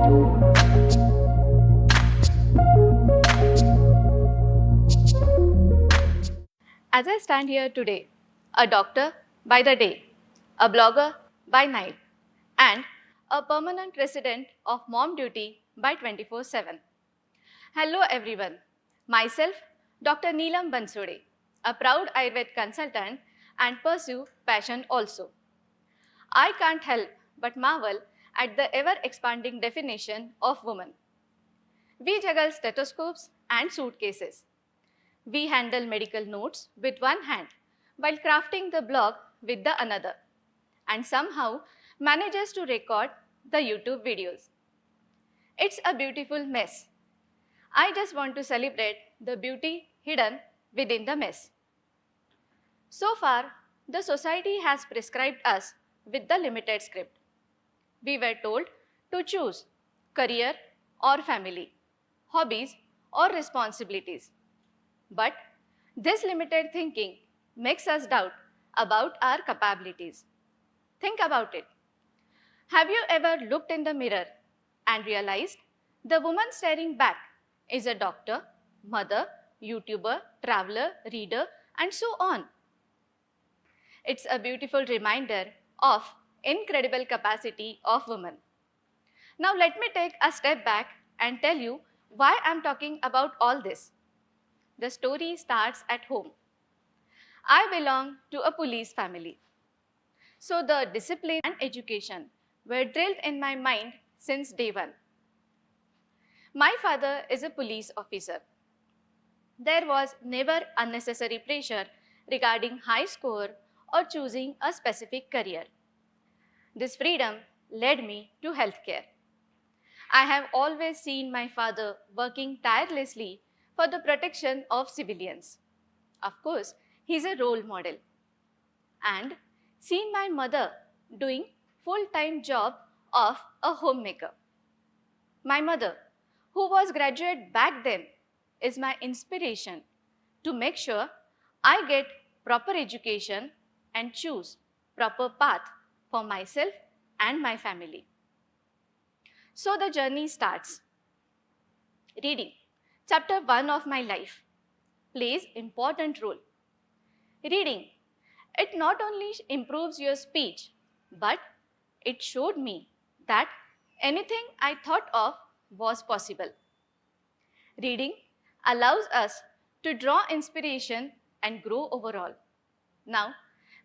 As I stand here today, a doctor by the day, a blogger by night, and a permanent resident of mom duty by 24/7. Hello everyone, myself Dr. Neelam Bansode, a proud Ayurved consultant and pursue passion also. I can't help but marvel at the ever-expanding definition of woman. We juggle stethoscopes and suitcases. We handle medical notes with one hand while crafting the blog with the another, and somehow manages to record the YouTube videos. It's a beautiful mess. I just want to celebrate the beauty hidden within the mess. So far, the society has prescribed us with the limited script. We were told to choose career or family, hobbies or responsibilities. But this limited thinking makes us doubt about our capabilities. Think about it. Have you ever looked in the mirror and realized the woman staring back is a doctor, mother, YouTuber, traveler, reader, and so on? It's a beautiful reminder of incredible capacity of women. Now let me take a step back and tell you why I'm talking about all this. The story starts at home. I belong to a police family. So the discipline and education were drilled in my mind since day one. My father is a police officer. There was never unnecessary pressure regarding high score or choosing a specific career. This freedom led me to healthcare. I have always seen my father working tirelessly for the protection of civilians. Of course, he's a role model. And seen my mother doing full-time job of a homemaker. My mother, who was graduate back then, is my inspiration to make sure I get proper education and choose proper path for myself and my family. So the journey starts. Reading, chapter 1 of my life, plays important role. Reading, it not only improves your speech, but it showed me that anything I thought of was possible. Reading allows us to draw inspiration and grow overall. Now,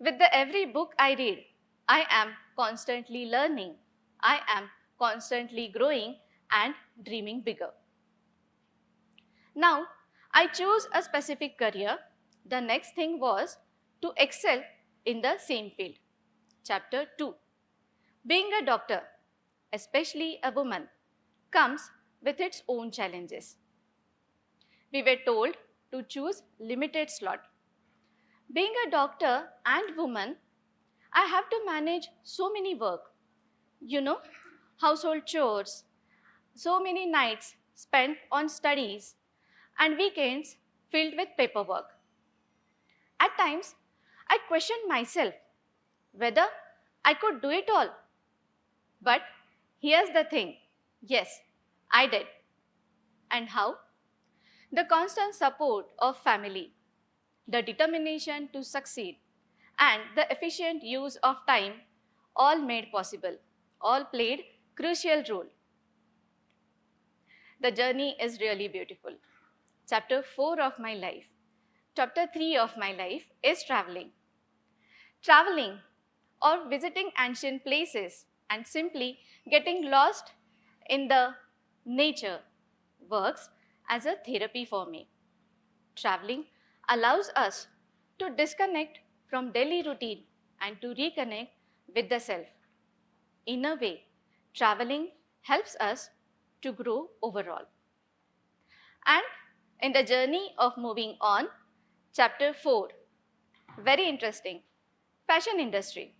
with every book I read, I am constantly learning. I am constantly growing and dreaming bigger. Now, I chose a specific career. The next thing was to excel in the same field. Chapter 2. Being a doctor, especially a woman, comes with its own challenges. We were told to choose limited slot. Being a doctor and woman, I have to manage so many work. Household chores, so many nights spent on studies, and weekends filled with paperwork. At times, I questioned myself whether I could do it all. But here's the thing, yes, I did. And how? The constant support of family, the determination to succeed, and the efficient use of time all made possible, all played crucial role. The journey is really beautiful. Chapter 4 of my life. Chapter 3 of my life is traveling. Traveling or visiting ancient places and simply getting lost in the nature works as a therapy for me. Traveling allows us to disconnect from daily routine and to reconnect with the self. In a way, traveling helps us to grow overall. And in the journey of moving on, chapter 4, very interesting, fashion industry.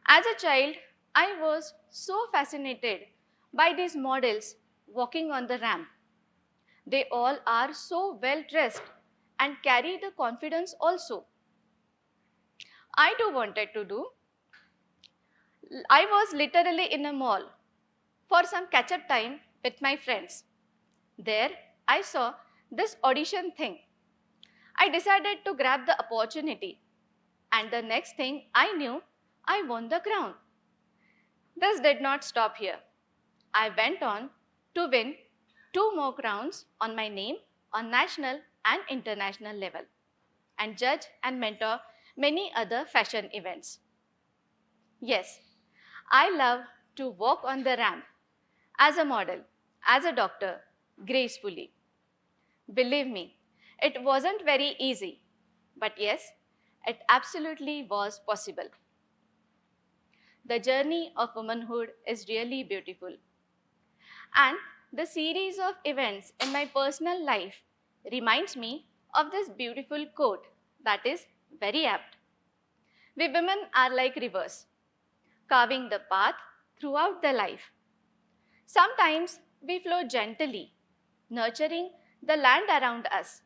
As a child, I was so fascinated by these models walking on the ramp. They all are so well dressed and carry the confidence also. I too wanted to do. I was literally in a mall for some catch-up time with my friends. There, I saw this audition thing. I decided to grab the opportunity, and the next thing I knew, I won the crown. This did not stop here. I went on to win 2 more crowns on my name on national and international level, and judge and mentor many other fashion events. Yes, I love to walk on the ramp as a model, as a doctor, gracefully. Believe me, it wasn't very easy, but yes, it absolutely was possible. The journey of womanhood is really beautiful. And the series of events in my personal life reminds me of this beautiful quote that is very apt. We women are like rivers, carving the path throughout the life. Sometimes we flow gently, nurturing the land around us.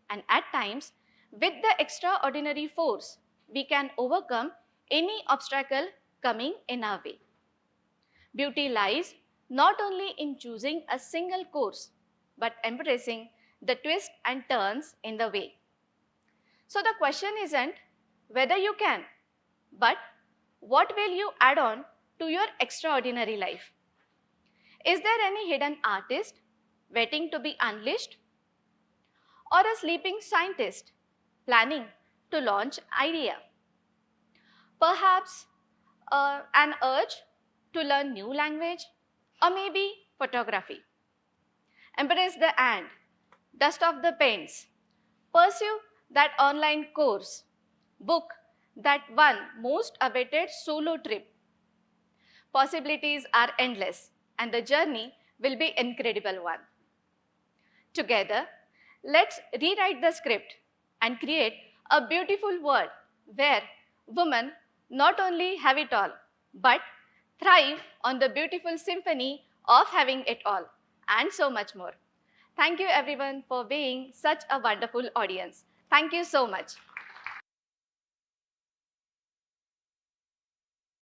And at times, with the extraordinary force, we can overcome any obstacle coming in our way. Beauty lies not only in choosing a single course, but embracing the twists and turns in the way. So the question isn't whether you can, but what will you add on to your extraordinary life? Is there any hidden artist waiting to be unleashed? Or a sleeping scientist planning to launch idea? Perhaps an urge to learn new language, or maybe photography. Embrace the and, dust off the paints, pursue that online course, book that one most awaited solo trip. Possibilities are endless and the journey will be incredible one. Together, let's rewrite the script and create a beautiful world where women not only have it all, but thrive on the beautiful symphony of having it all, and so much more. Thank you everyone for being such a wonderful audience. Thank you so much.